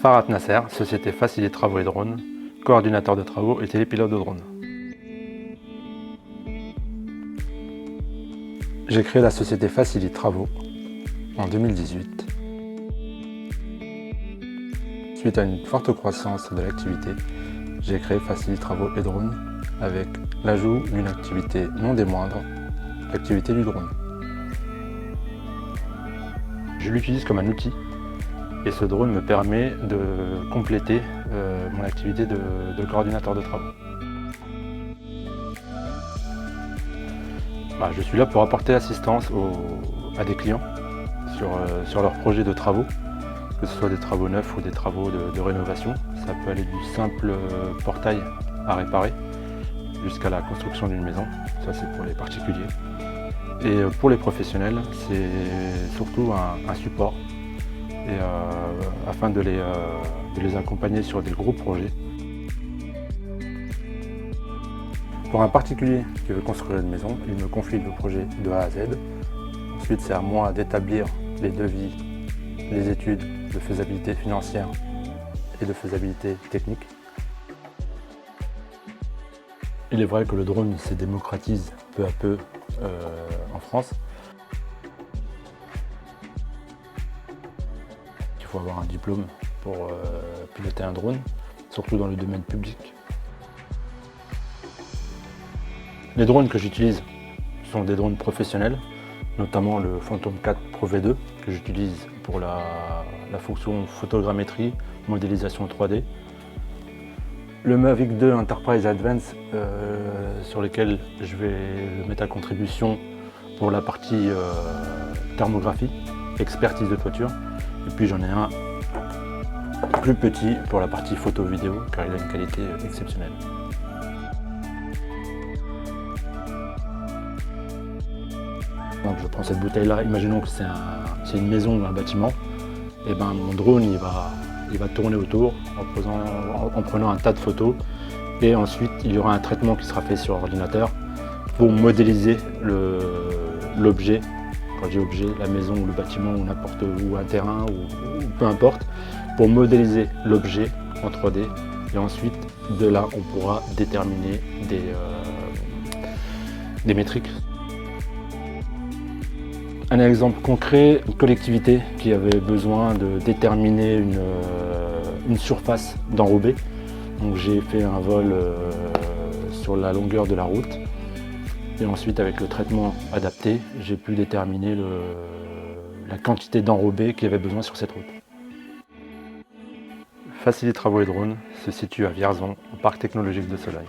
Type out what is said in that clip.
Farhat Nasser, société Facilite Travaux et Drones, coordinateur de travaux et télépilote de drone. J'ai créé la société Facilite Travaux en 2018. Suite à une forte croissance de l'activité, j'ai créé Facilite Travaux et Drones avec l'ajout d'une activité non des moindres, l'activité du drone. Je l'utilise comme un outil et ce drone me permet de compléter mon activité de coordinateur de travaux. Je suis là pour apporter assistance à des clients sur leurs projets de travaux, que ce soit des travaux neufs ou des travaux de rénovation. Ça peut aller du simple portail à réparer jusqu'à la construction d'une maison. Ça, c'est pour les particuliers. Et pour les professionnels, c'est surtout un support afin de les accompagner sur des gros projets. Pour un particulier qui veut construire une maison, il me confie le projet de A à Z. Ensuite, c'est à moi d'établir les devis, les études de faisabilité financière et de faisabilité technique. Il est vrai que le drone se démocratise peu à peu en France. Il faut avoir un diplôme pour piloter un drone, surtout dans le domaine public. Les drones que j'utilise sont des drones professionnels, notamment le Phantom 4 Pro V2 que j'utilise pour la fonction photogrammétrie, modélisation 3D. Le Mavic 2 Enterprise Advance sur lequel je vais le mettre à contribution pour la partie thermographie, expertise de toiture. Et puis j'en ai un plus petit pour la partie photo-vidéo car il a une qualité exceptionnelle. Donc je prends cette bouteille là, imaginons que c'est une maison ou un bâtiment, et ben mon drone il va tourner autour en prenant un tas de photos et ensuite il y aura un traitement qui sera fait sur ordinateur pour modéliser l'objet, quand je dis objet, la maison ou le bâtiment ou n'importe où, un terrain ou peu importe, pour modéliser l'objet en 3D et ensuite de là on pourra déterminer des métriques. Un exemple concret, une collectivité qui avait besoin de déterminer une surface d'enrobé. Donc j'ai fait un vol sur la longueur de la route et ensuite avec le traitement adapté, j'ai pu déterminer la quantité d'enrobé qu'il y avait besoin sur cette route. Facilite Travaux et Drones se situe à Vierzon, au parc technologique de Soleil.